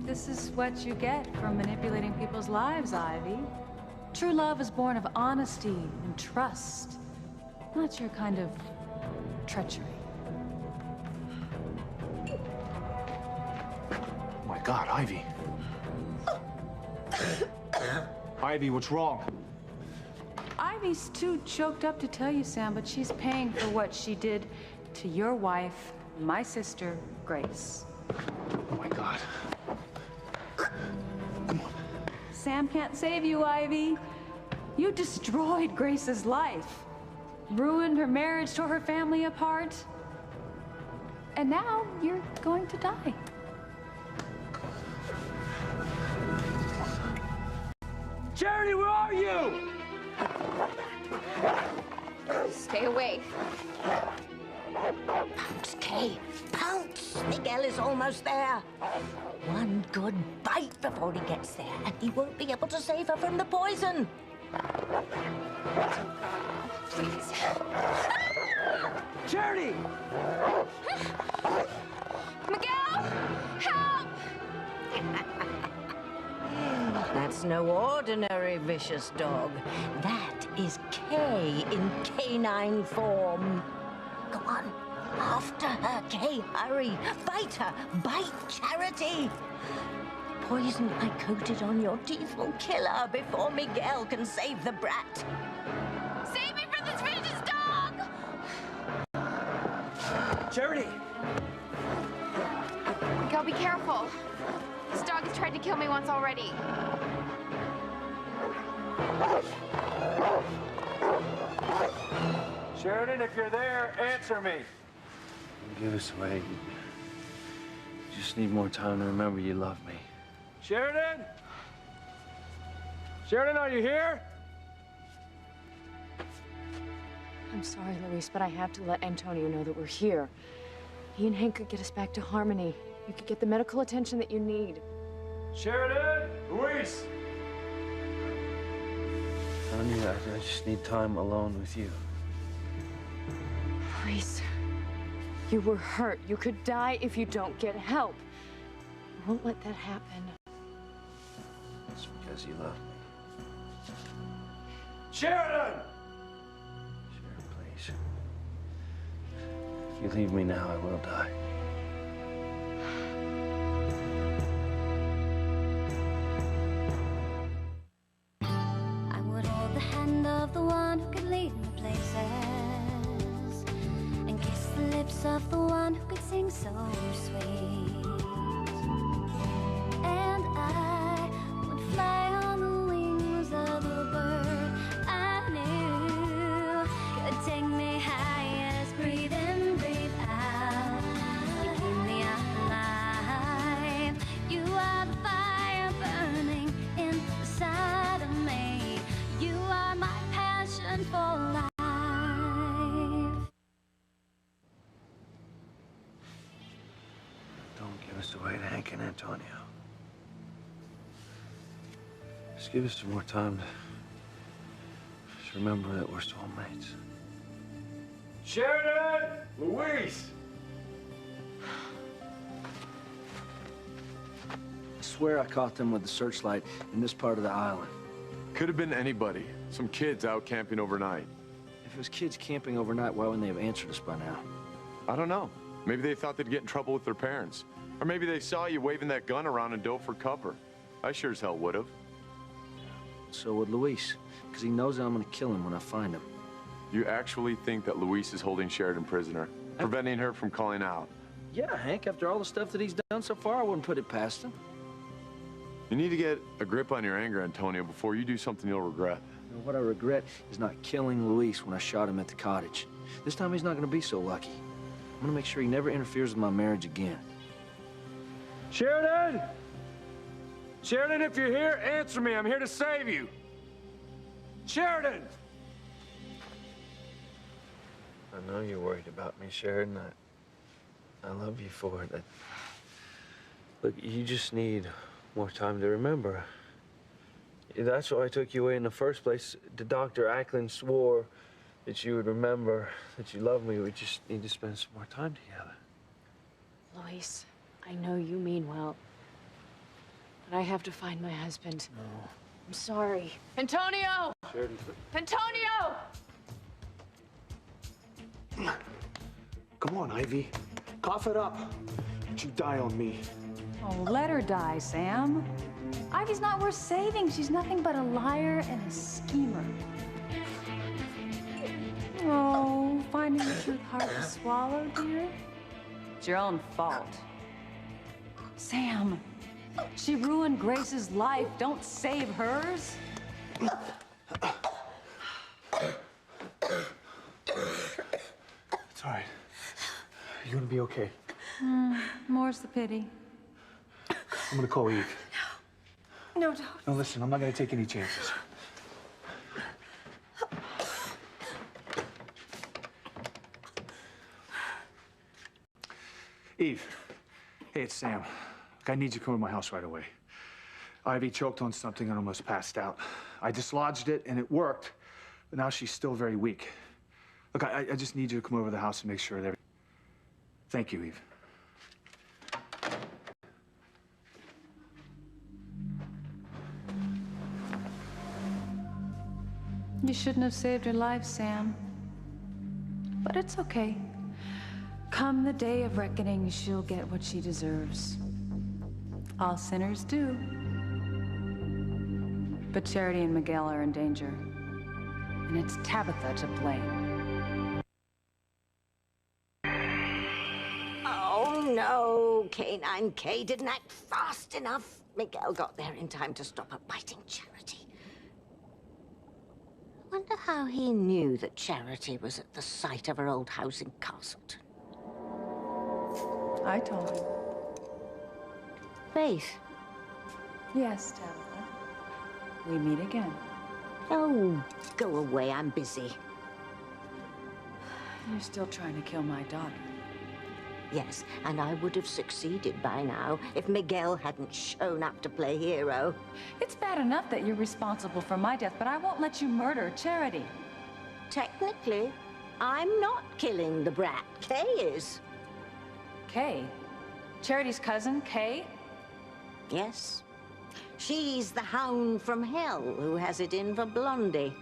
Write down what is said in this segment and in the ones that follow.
This is what you get from manipulating people's lives, Ivy. True love is born of honesty and trust, not your kind of treachery. Oh my God, Ivy. Ivy, what's wrong? Ivy's too choked up to tell you, Sam, but she's paying for what she did to your wife, my sister, Grace. Oh my God. Come on. Sam can't save you, Ivy. You destroyed Grace's life, ruined her marriage, tore her family apart. And now you're going to die. Charity, where are you? Stay away. Pounce, Kay. Pounce! Miguel is almost there. One good bite before he gets there, and he won't be able to save her from the poison. Please. Charity! Miguel! Help! That's no ordinary vicious dog. That is Kay in canine form. Go on, after her, Kay. Hurry. Bite her. Bite Charity. Poison I coated on your teeth will kill her before Miguel can save the brat. Save me from this vicious dog! Charity! Miguel, be careful. This dog has tried to kill me once already. Sheridan, if you're there, answer me. Don't give us away. You just need more time to remember you love me. Sheridan? Sheridan, are you here? I'm sorry, Luis, but I have to let Antonio know that we're here. He and Hank could get us back to Harmony. You could get the medical attention that you need. Sheridan? Luis? Honey, I just need time alone with you. Luis, you were hurt. You could die if you don't get help. I won't let that happen. It's because you love me. Sheridan! Sharon, please. If you leave me now, I will die. I would hold the hand of the one who could lead me places, and kiss the lips of the one who could sing so sweet. And I would fly on the wings of a bird I knew could take me highest. Breathe in, breathe out. You keep me alive. You are the fire burning inside of me. You are my passion for life. Don't give us away to Hank and Antonio. Just give us some more time to just remember that we're soulmates. Sheridan! Luis! I swear I caught them with the searchlight in this part of the island. Could have been anybody. Some kids out camping overnight. If it was kids camping overnight, why wouldn't they have answered us by now? I don't know. Maybe they thought they'd get in trouble with their parents. Or maybe they saw you waving that gun around and dove for cover. I sure as hell would have. So would Luis, because he knows that I'm gonna kill him when I find him. You actually think that Luis is holding Sheridan prisoner, preventing her from calling out? Yeah, Hank, after all the stuff that he's done so far, I wouldn't put it past him. You need to get a grip on your anger, Antonio, before you do something you'll regret. You know, what I regret is not killing Luis when I shot him at the cottage. This time he's not gonna be so lucky. I'm gonna make sure he never interferes with my marriage again. Sheridan! Sheridan, if you're here, answer me. I'm here to save you. Sheridan! I know you're worried about me, Sheridan. I love you for it. Look, you just need more time to remember. That's why I took you away in the first place. Dr. Ackland swore that you would remember that you love me. We just need to spend some more time together. Luis, I know you mean well. but I have to find my husband. No. I'm sorry. Antonio! Sheridan. Antonio! Come on, Ivy. Cough it up. Don't you die on me. Oh, let her die, Sam. Ivy's not worth saving. She's nothing but a liar and a schemer. Oh, finding the truth hard to swallow, dear? It's your own fault. Sam, she ruined Grace's life. Don't save hers. It's all right. You're gonna be okay. More's the pity. I'm gonna call Eve. No, don't. No, listen, I'm not gonna take any chances. Eve, hey, it's Sam. Look, I need you to come to my house right away. Ivy choked on something and almost passed out. I dislodged it and it worked, but now she's still very weak. Look, I just need you to come over to the house and make sure that. Thank you, Eve. You shouldn't have saved her life, Sam. But it's okay. Come the day of reckoning, she'll get what she deserves. All sinners do. But Charity and Miguel are in danger. And it's Tabitha to blame. Oh, no. K9K didn't act fast enough. Miguel got there in time to stop her biting Charity. Wonder how he knew that Charity was at the site of her old house in Castleton. I told him. Faith. Yes, Tabitha. We meet again. Oh, go away. I'm busy. You're still trying to kill my daughter. Yes, and I would have succeeded by now if Miguel hadn't shown up to play hero. It's bad enough that you're responsible for my death, but I won't let you murder Charity. Technically, I'm not killing the brat. Kay is. Kay? Charity's cousin, Kay? Yes. She's the hound from hell who has it in for Blondie.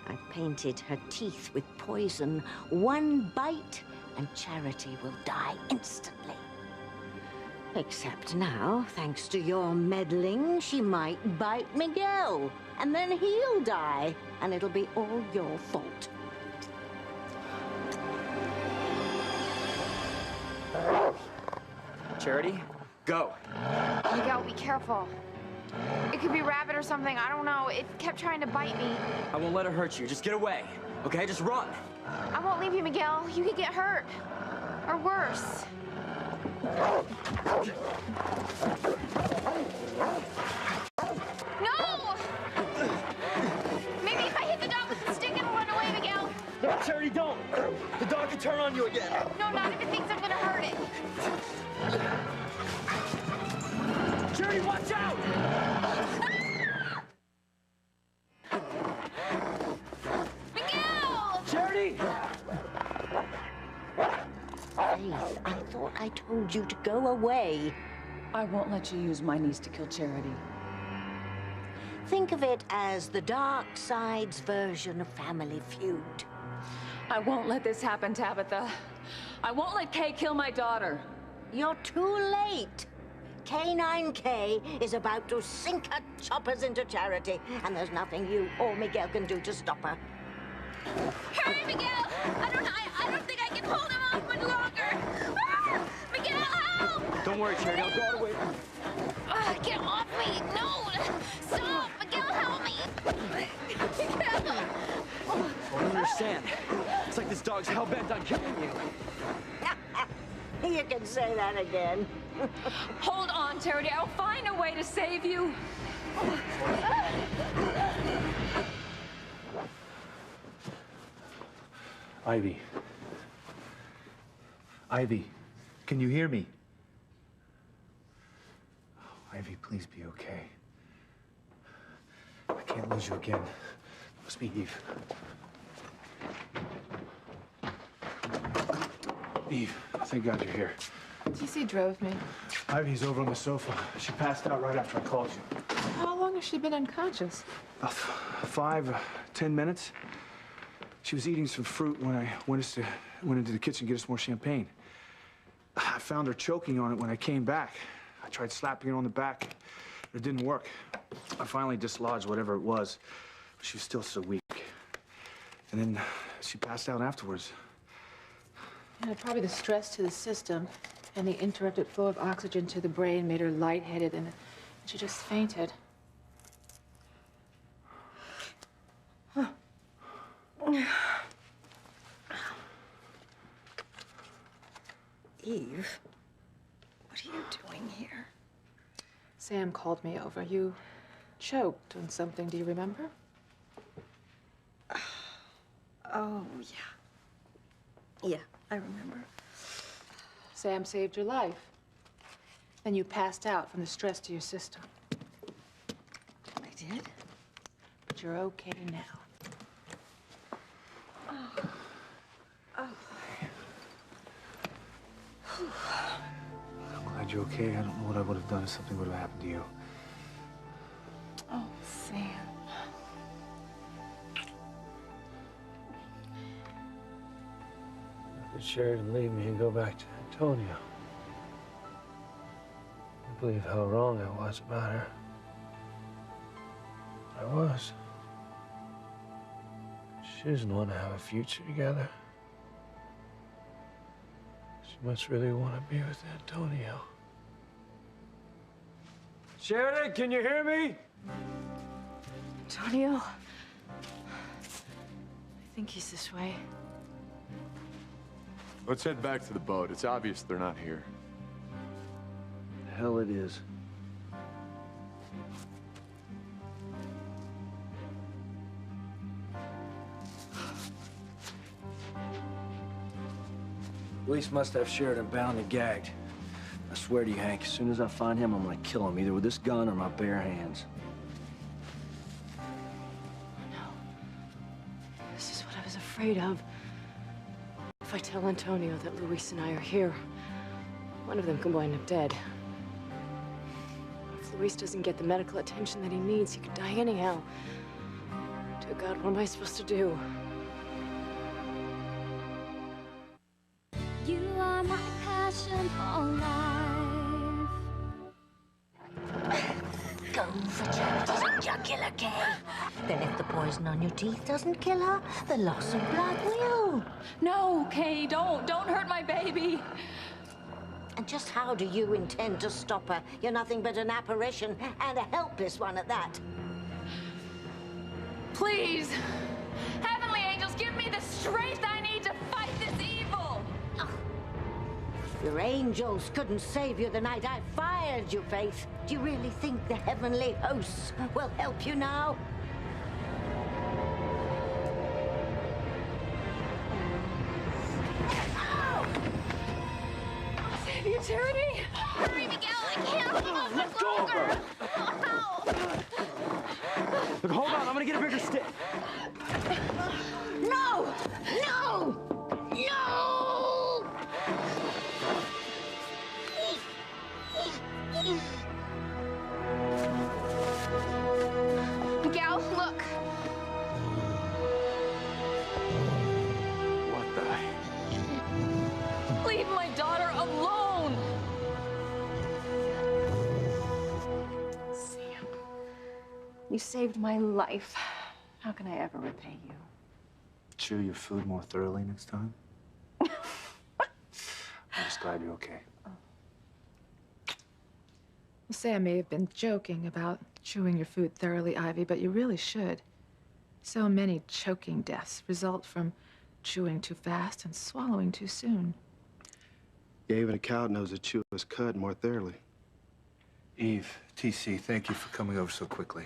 I painted her teeth with poison. One bite, and Charity will die instantly. Except now, thanks to your meddling, she might bite Miguel. And then he'll die, and it'll be all your fault. Charity, go. Miguel, be careful. It could be a rabbit or something. I don't know. It kept trying to bite me. I won't let her hurt you. Just get away, okay? Just run. I won't leave you, Miguel. You could get hurt. Or worse. No! Maybe if I hit the dog with the stick, it'll run away, Miguel. No, Charity, don't. The dog can turn on you again. No, not if it thinks I'm gonna hurt it. Charity, watch out! Miguel! Charity! Faith, I thought I told you to go away. I won't let you use my niece to kill Charity. Think of it as the dark side's version of Family Feud. I won't let this happen, Tabitha. I won't let Kay kill my daughter. You're too late. K9K is about to sink her choppers into Charity, and there's nothing you or Miguel can do to stop her. Hurry, Miguel! I don't think I can hold him off much longer. Ah! Miguel, help! Don't worry, Charity. I'll go away. Get off me! No! Stop! Miguel, help me! Miguel! I don't understand. It's like this dog's hell-bent on killing you. You can say that again. Hold on, Charity. I'll find a way to save you. Ivy. Ivy, can you hear me? Oh, Ivy, please be okay. I can't lose you again. It must be Eve. Eve, thank God you're here. TC drove me. Ivy's over on the sofa. She passed out right after I called you. How long has she been unconscious? About 5, 10 minutes. She was eating some fruit when I went into the kitchen to get us more champagne. I found her choking on it when I came back. I tried slapping her on the back. It didn't work. I finally dislodged whatever it was, but she was still so weak. And then she passed out afterwards. Yeah, probably the stress to the system and the interrupted flow of oxygen to the brain made her lightheaded, and she just fainted. Eve, what are you doing here? Sam called me over. You choked on something. Do you remember? Oh, yeah. Yeah, I remember. Sam saved your life. Then you passed out from the stress to your system. I did? But you're okay now. Oh. Oh. I'm glad you're okay. I don't know what I would have done if something would have happened to you. Oh, Sam. Let Sheridan leave me and go back to Antonio. I believe how wrong I was about her. I was. She doesn't want to have a future together. She must really want to be with Antonio. Sheridan, can you hear me? Antonio. I think he's this way. Let's head back to the boat. It's obvious they're not here. The hell it is. Police must have Sheridan bound and gagged. I swear to you, Hank, as soon as I find him, I'm gonna kill him, either with this gun or my bare hands. This is what I was afraid of. If I tell Antonio that Luis and I are here, one of them can wind up dead. If Luis doesn't get the medical attention that he needs, he could die anyhow. Dear God, what am I supposed to do? You are my passion for life. Go for Charity's jugular, Kay. Then if the poison on your teeth doesn't kill her, the loss of blood will. No, Kay, don't hurt my baby. And just how do you intend to stop her? You're nothing but an apparition, and a helpless one at that. Please, heavenly angels, give me the strength I need to fight this evil. Your angels couldn't save you the night I fired you, Faith. Do you really think the heavenly hosts will help you now? Save you, Charity. Hurry, Miguel! I can't hold on much longer! Ow! Look, hold on. I'm gonna get a bigger stick. No! No! No! Miguel, look! What the? Leave my daughter alone. Sam, you saved my life. How can I ever repay you? Chew your food more thoroughly next time. I'm just glad you're okay. Well, Sam may have been joking about chewing your food thoroughly, Ivy, but you really should. So many choking deaths result from chewing too fast and swallowing too soon. Yeah, even a cow knows to chew his cud more thoroughly. Eve, TC, thank you for coming over so quickly.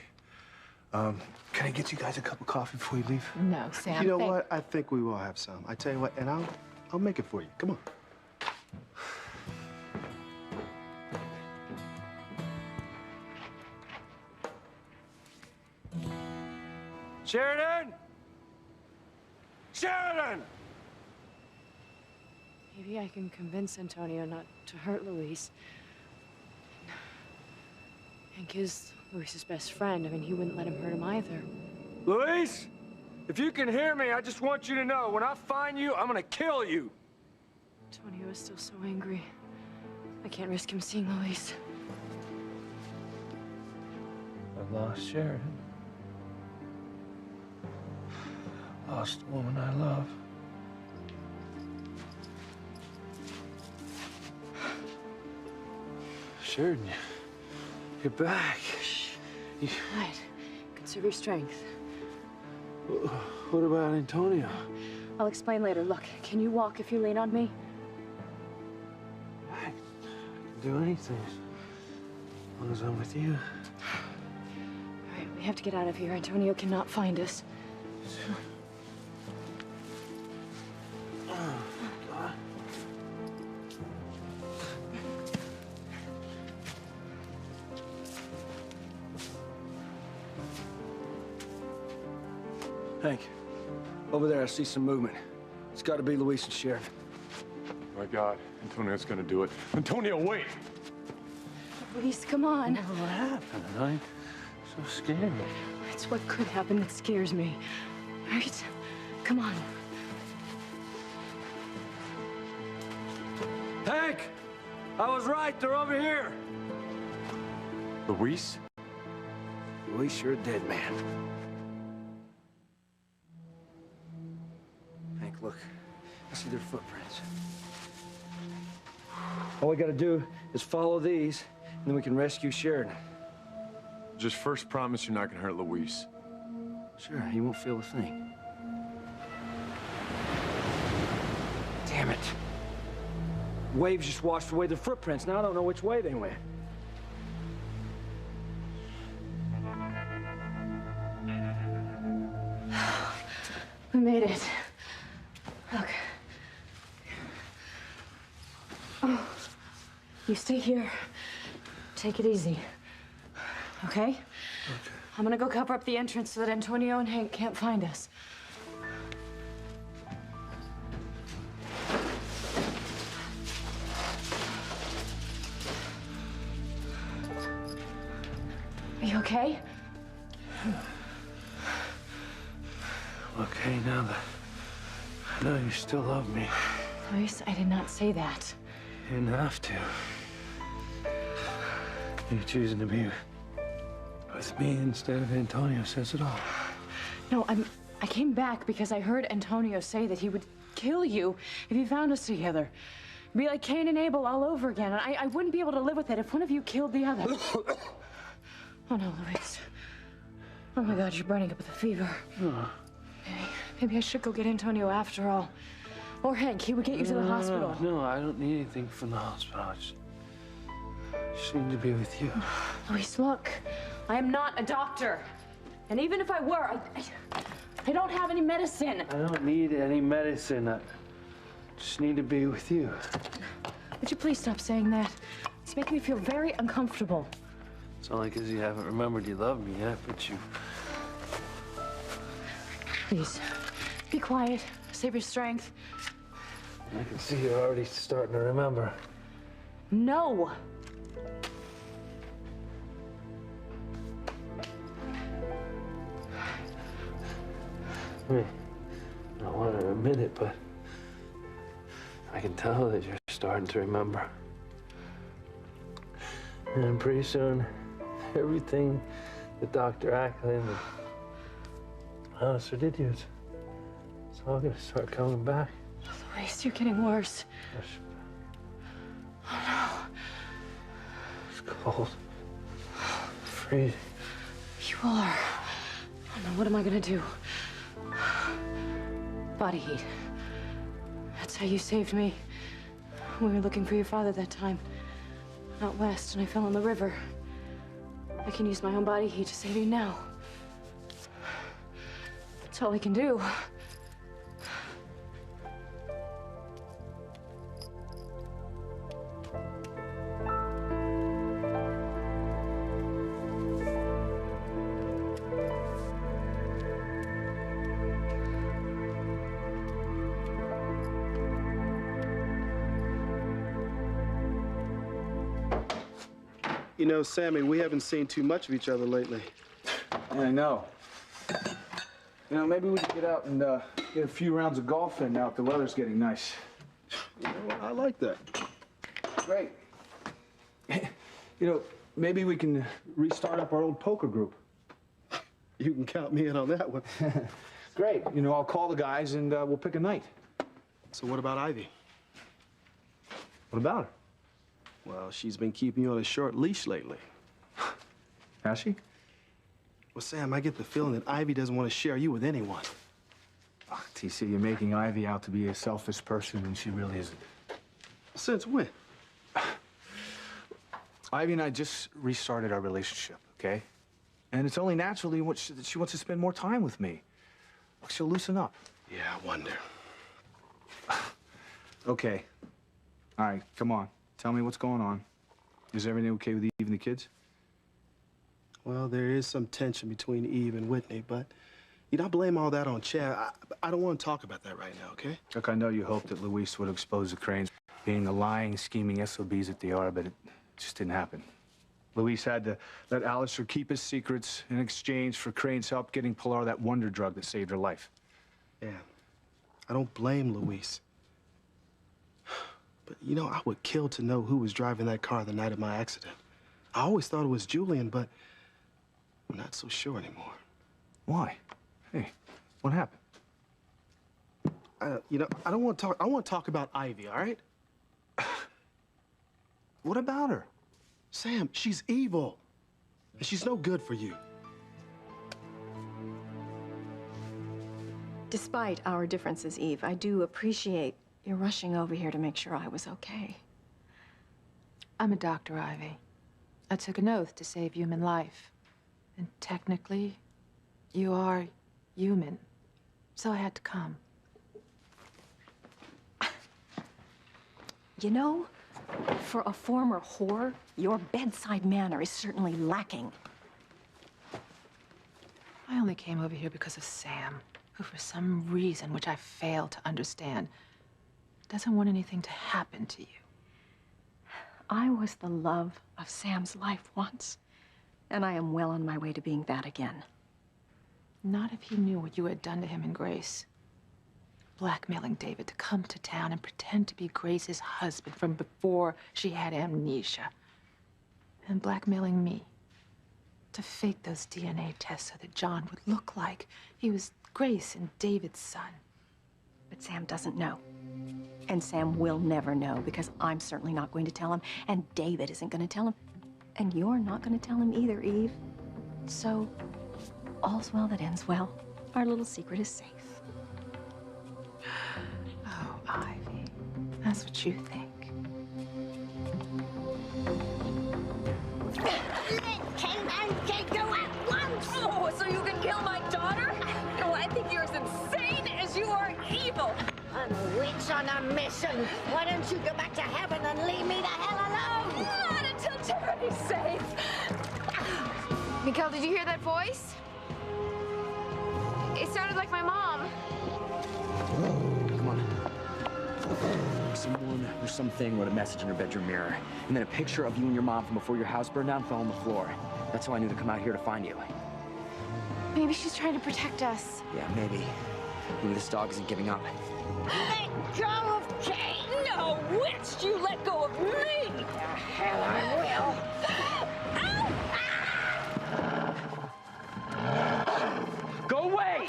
Can I get you guys a cup of coffee before you leave? No, Sam. You know what? I think we will have some. I tell you what, and I'll make it for you. Come on. Sheridan! Sheridan! Maybe Maybe I can convince Antonio not to hurt Luis. Hank is Luis's best friend. I mean, he wouldn't let him hurt him either. Luis, if you can hear me, I just want you to know, when I find you, I'm gonna kill you. Antonio is still so angry. I can't risk him seeing Luis. I've lost Sheridan. Lost the woman I love. Sheridan, you're back. All right. Conserve your strength. What about Antonio? I'll explain later. Look, can you walk if you lean on me? I can do anything as long as I'm with you. All right, we have to get out of here. Antonio cannot find us. Hank, over there I see some movement. It's got to be Luis and Sheridan. My God, Antonio's gonna do it. Antonio, wait! Luis, come on. What happened? I'm so scared. It's what could happen that scares me. Right? Come on. Hank! I was right, they're over here. Luis? Luis, you're a dead man. Hank, look. I see their footprints. All we gotta do is follow these, and then we can rescue Sheridan. Just first promise you're not gonna hurt Luis. Sure, he won't feel a thing. Damn it. Waves just washed away their footprints. Now I don't know which way they went. We made it. Look. Oh. You stay here. Take it easy. Okay? Okay. I'm gonna go cover up the entrance so that Antonio and Hank can't find us. Are you okay? Okay, now that I know you still love me. Luis, I did not say that. You didn't have to. You're choosing to be with me instead of Antonio says it all. No, I came back because I heard Antonio say that he would kill you if he found us together. It'd be like Cain and Abel all over again, and I wouldn't be able to live with it if one of you killed the other. Oh no, Luis. Oh my God, you're burning up with a fever. Oh. Maybe I should go get Antonio after all. Or Hank, he would get you to the hospital. No, I don't need anything from the hospital. I just need to be with you. Luis, look. I am not a doctor. And even if I were, I don't have any medicine. I don't need any medicine. I just need to be with you. Would you please stop saying that? It's making me feel very uncomfortable. It's only because you haven't remembered you love me yet, but you... Please, be quiet. Save your strength. I can see you're already starting to remember. No! I don't want to admit it, but I can tell that you're starting to remember. And pretty soon, everything that Dr. Acklin and Alistair did you, it's all going to start coming back. Luis, you're getting worse. Oh no. It's cold. Freezing. You are. Oh no, what am I gonna do? Body heat. That's how you saved me. We were looking for your father that time. Out west, and I fell in the river. I can use my own body heat to save you now. That's all I can do. You know, Sammy, we haven't seen too much of each other lately. I know. You know, maybe we could get out and get a few rounds of golf in now if the weather's getting nice. You know what? I like that. Great. You know, maybe we can restart up our old poker group. You can count me in on that one. Great. You know, I'll call the guys and we'll pick a night. So what about Ivy? What about her? Well, she's been keeping you on a short leash lately. Has she? Well, Sam, I get the feeling that Ivy doesn't want to share you with anyone. Oh, TC, you're making Ivy out to be a selfish person, and she really isn't. Since when? Ivy and I just restarted our relationship, okay? And it's only naturally that she wants to spend more time with me. Look, she'll loosen up. Yeah, I wonder. Okay. All right, come on. Tell me what's going on. Is everything okay with Eve and the kids? Well, there is some tension between Eve and Whitney, but you don't blame all that on Chad. I don't want to talk about that right now, okay? Look, I know you hoped that Luis would expose the Cranes being the lying, scheming SOBs that they are, but it just didn't happen. Luis had to let Alistair keep his secrets in exchange for Crane's help getting Pilar that wonder drug that saved her life. Yeah, I don't blame Luis. But, you know, I would kill to know who was driving that car the night of my accident. I always thought it was Julian, but I'm not so sure anymore. Why? Hey, what happened? You know, I don't want to talk. I want to talk about Ivy, all right? What about her? Sam, she's evil. And she's no good for you. Despite our differences, Eve, I do appreciate you rushing over here to make sure I was okay. I'm a doctor, Ivy. I took an oath to save human life. And technically, you are human. So I had to come. You know, for a former whore, your bedside manner is certainly lacking. I only came over here because of Sam, who for some reason, which I fail to understand, doesn't want anything to happen to you. I was the love of Sam's life once, and I am well on my way to being that again. Not if he knew what you had done to him and Grace. Blackmailing David to come to town and pretend to be Grace's husband from before she had amnesia. And blackmailing me to fake those DNA tests so that John would look like he was Grace and David's son. But Sam doesn't know. And Sam will never know, because I'm certainly not going to tell him, and David isn't going to tell him, and you're not going to tell him either, Eve. So, all's well that ends well. Our little secret is safe. Oh, Ivy, that's what you think. Let Kane and Kate go at once! Oh, so you can kill my daughter? Oh, I think you're as insane as you are evil. I'm a witch on a mission. Why don't you go back to heaven and leave me the hell alone? Not until Charity's safe. Mikhail, did you hear that voice? It sounded like my mom. Come on. Someone or something wrote a message in her bedroom mirror, and then a picture of you and your mom from before your house burned down fell on the floor. That's how I knew to come out here to find you. Maybe she's trying to protect us. Yeah, maybe. Maybe this dog isn't giving up. Let go of Kate! No, witch! You let go of me! The hell I will! Go away!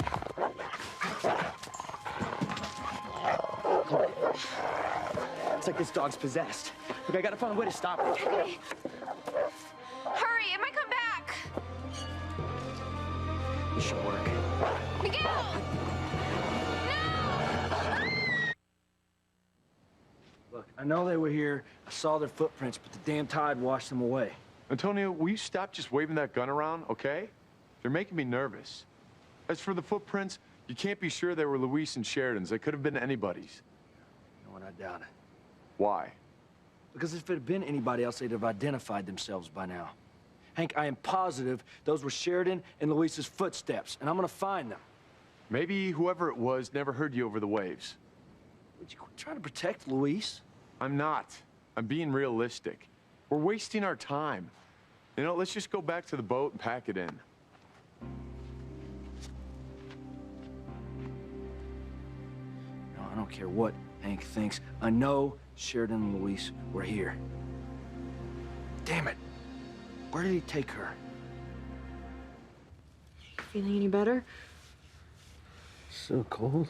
It's like this dog's possessed. Look, I gotta find a way to stop it. Okay. Hurry, it might come back. This should work. Miguel! Look, I know they were here. I saw their footprints, but the damn tide washed them away. Antonio, will you stop just waving that gun around, okay? They're making me nervous. As for the footprints, you can't be sure they were Luis and Sheridan's. They could have been anybody's. You know what, I doubt it. Why? Because if it had been anybody else, they'd have identified themselves by now. Hank, I am positive those were Sheridan and Luis's footsteps, and I'm gonna find them. Maybe whoever it was never heard you over the waves. Would you quit trying to protect Luis? I'm not. I'm being realistic. We're wasting our time. You know, let's just go back to the boat and pack it in. No, I don't care what Hank thinks. I know Sheridan and Luis were here. Damn it. Where did he take her? Feeling any better? So cold.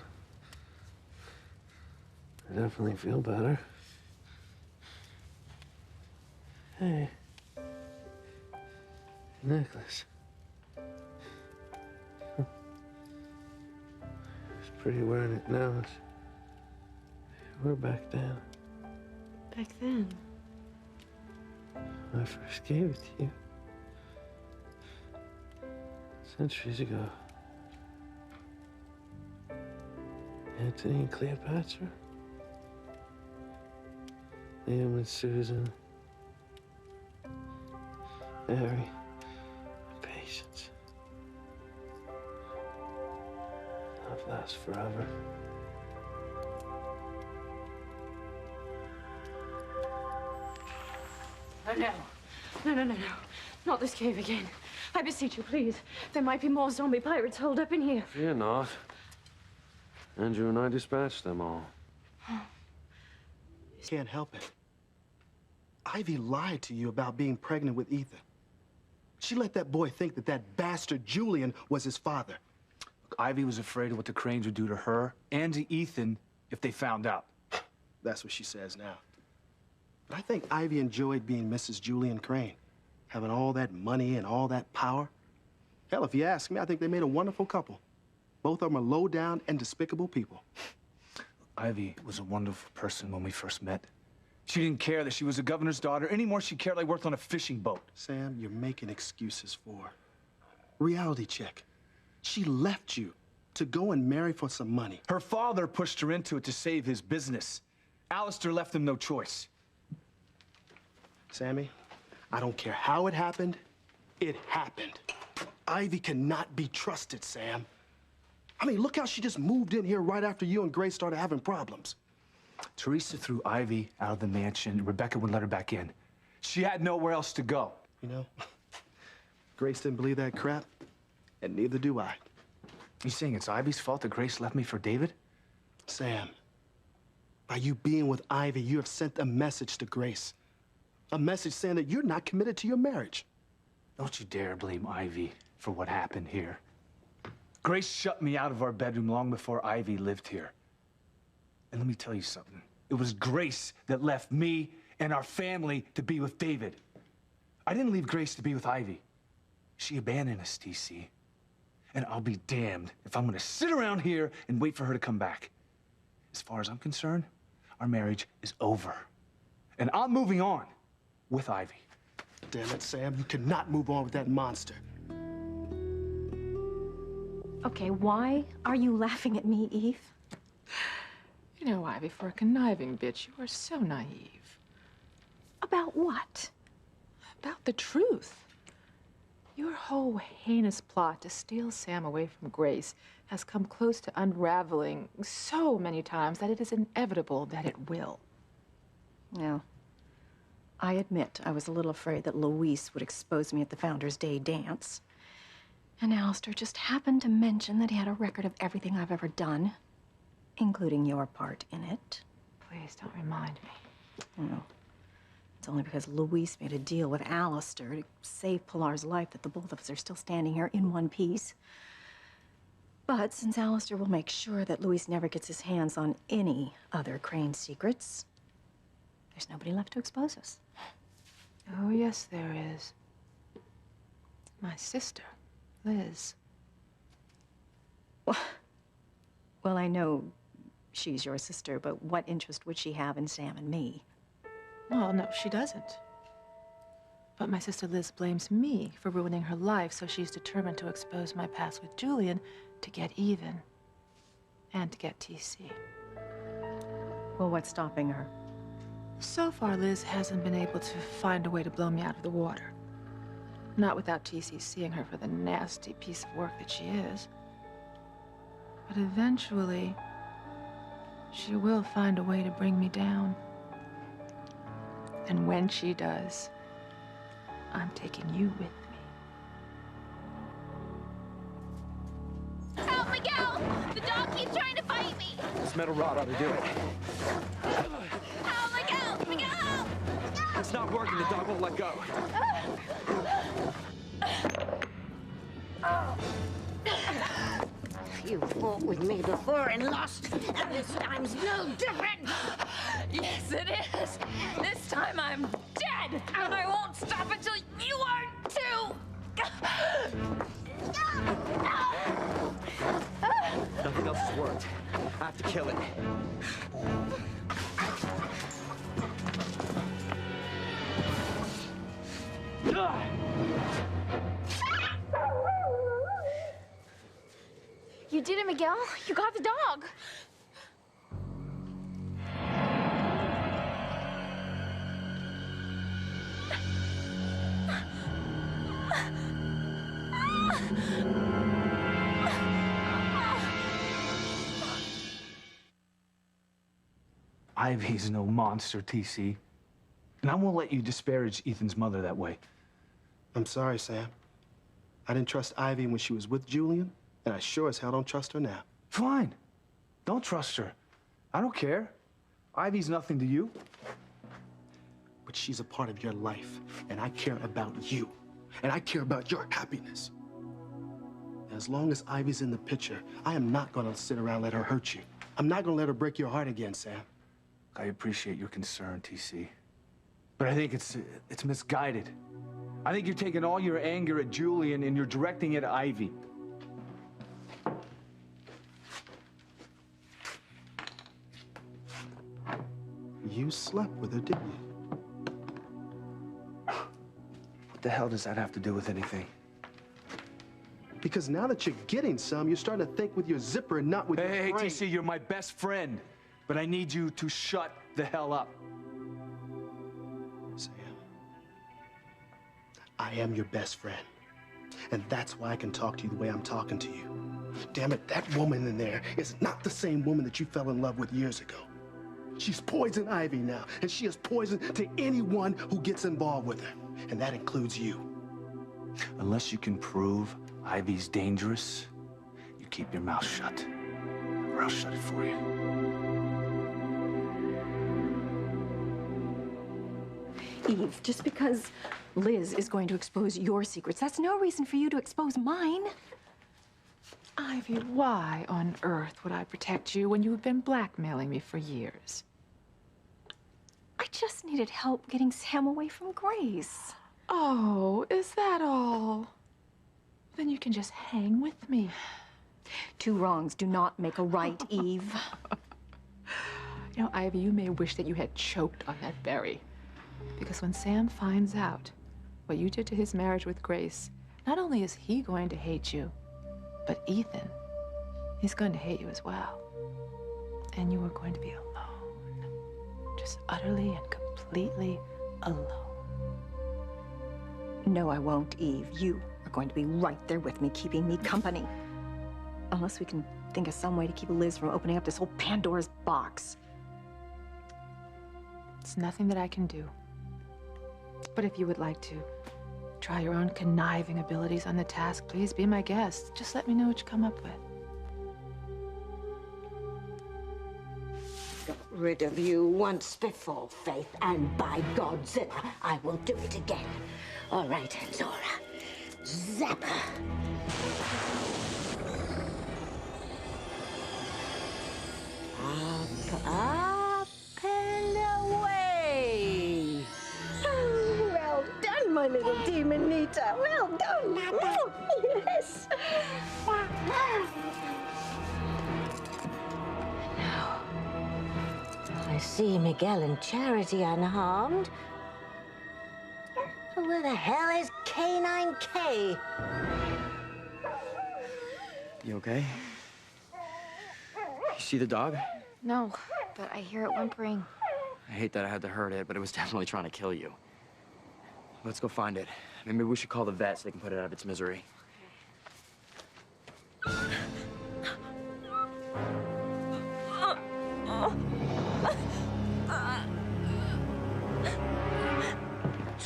I definitely feel better. Hey. Necklace. It's pretty wearing it now. We're back then. Back then? When I first gave it to you. Centuries ago. Anthony and Cleopatra. Liam and Susan. Mary and Patience. Love lasts forever. Oh, no. No. Not this cave again. I beseech you, please. There might be more zombie pirates holed up in here. Fear not. Andrew and I dispatched them all. Can't help it. Ivy lied to you about being pregnant with Ethan. She let that boy think that that bastard Julian was his father. Look, Ivy was afraid of what the Cranes would do to her and to Ethan if they found out. That's what she says now. But I think Ivy enjoyed being Mrs. Julian Crane, having all that money and all that power. Hell, if you ask me, I think they made a wonderful couple. Both of them are low-down and despicable people. Ivy was a wonderful person when we first met. She didn't care that she was a governor's daughter anymore. She cared I worked on a fishing boat. Sam, you're making excuses for her. Reality check. She left you to go and marry for some money. Her father pushed her into it to save his business. Alistair left him no choice. Sammy, I don't care how it happened. It happened. Ivy cannot be trusted, Sam. I mean, look how she just moved in here right after you and Grace started having problems. Teresa threw Ivy out of the mansion. Rebecca wouldn't let her back in. She had nowhere else to go. You know, Grace didn't believe that crap, and neither do I. You saying it's Ivy's fault that Grace left me for David? Sam, by you being with Ivy, you have sent a message to Grace. A message saying that you're not committed to your marriage. Don't you dare blame Ivy for what happened here. Grace shut me out of our bedroom long before Ivy lived here. And let me tell you something. It was Grace that left me and our family to be with David. I didn't leave Grace to be with Ivy. She abandoned us, TC. And I'll be damned if I'm gonna sit around here and wait for her to come back. As far as I'm concerned, our marriage is over. And I'm moving on with Ivy. Damn it, Sam, you cannot move on with that monster. Okay, why are you laughing at me, Eve? You know, Ivy, for a conniving bitch, you are so naive. About what? About the truth. Your whole heinous plot to steal Sam away from Grace has come close to unraveling so many times that it is inevitable that it will. No. I admit I was a little afraid that Luis would expose me at the Founders' Day dance. And Alistair just happened to mention that he had a record of everything I've ever done, including your part in it. Please don't remind me. No. It's only because Luis made a deal with Alistair to save Pilar's life that the both of us are still standing here in one piece. But since Alistair will make sure that Luis never gets his hands on any other Crane secrets, there's nobody left to expose us. Oh, yes, there is. My sister, Liz. Well, I know she's your sister, but what interest would she have in Sam and me? Well, no, she doesn't. But my sister Liz blames me for ruining her life, so she's determined to expose my past with Julian to get even. And to get TC. Well, what's stopping her? So far, Liz hasn't been able to find a way to blow me out of the water. Not without TC seeing her for the nasty piece of work that she is. But eventually, she will find a way to bring me down. And when she does, I'm taking you with me. Help, Miguel! The dog keeps trying to bite me! This metal rod ought to do it. Help, Miguel! Miguel, help! It's not working. The dog won't let go. You fought with me before and lost, and this time's no different. Yes, it is. This time I'm dead, and I won't stop until you are too. Nothing else has worked. I have to kill it. You did it, Miguel. You got the dog. Ivy's no monster, TC. And I won't let you disparage Ethan's mother that way. I'm sorry, Sam. I didn't trust Ivy when she was with Julian, and I sure as hell don't trust her now. Fine. Don't trust her. I don't care. Ivy's nothing to you. But she's a part of your life, and I care about you. And I care about your happiness. As long as Ivy's in the picture, I am not gonna sit around and let her hurt you. I'm not gonna let her break your heart again, Sam. I appreciate your concern, TC. But I think it's misguided. I think you're taking all your anger at Julian and you're directing it at Ivy. You slept with her, didn't you? What the hell does that have to do with anything? Because now that you're getting some, you're starting to think with your zipper and not with your Hey, brain. TC, you're my best friend. But I need you to shut the hell up. Sam, I am your best friend. And that's why I can talk to you the way I'm talking to you. Damn it, that woman in there is not the same woman that you fell in love with years ago. She's Poison Ivy now, and she is poison to anyone who gets involved with her. And that includes you. Unless you can prove Ivy's dangerous, you keep your mouth shut. Or I'll shut it for you. Eve, just because Liz is going to expose your secrets, that's no reason for you to expose mine. Ivy, why on earth would I protect you when you've been blackmailing me for years? I just needed help getting Sam away from Grace. Oh, is that all? Then you can just hang with me. Two wrongs do not make a right, Eve. You know, Ivy, you may wish that you had choked on that berry. Because when Sam finds out what you did to his marriage with Grace, not only is he going to hate you, but Ethan, he's going to hate you as well. And you are going to be alone. Just utterly and completely alone. No, I won't, Eve. You are going to be right there with me, keeping me company. Unless we can think of some way to keep Liz from opening up this whole Pandora's box. It's nothing that I can do. But if you would like to try your own conniving abilities on the task, please be my guest. Just let me know what you come up with. Got rid of you once before, Faith, and by Godzilla, I will do it again. All right, Zora. Zap her. Up and away. Oh, well done, my little demonita. Well done. Oh, yes. Now, I see Miguel and Charity unharmed. Where the hell is K9K? You okay? You see the dog? No, but I hear it whimpering. I hate that I had to hurt it, but it was definitely trying to kill you. Let's go find it. Maybe we should call the vet so they can put it out of its misery.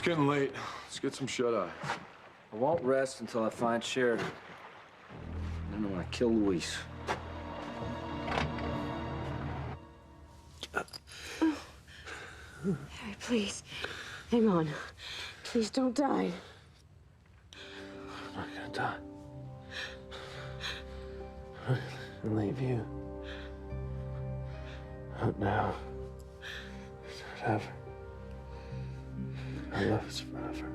getting late. Let's get some shut-eye. I won't rest until I find Sheridan. Then I'm gonna kill Luis. Harry, please. Hang on. Please don't die. I'm not gonna die. I'm gonna leave you. Not now. Forever. Our love is forever.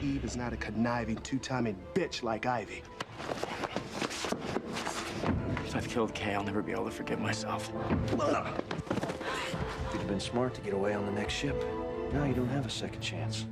Eve is not a conniving, two-timing bitch like Ivy. If I've killed Kay, I'll never be able to forgive myself. You'd have been smart to get away on the next ship. Now you don't have a second chance.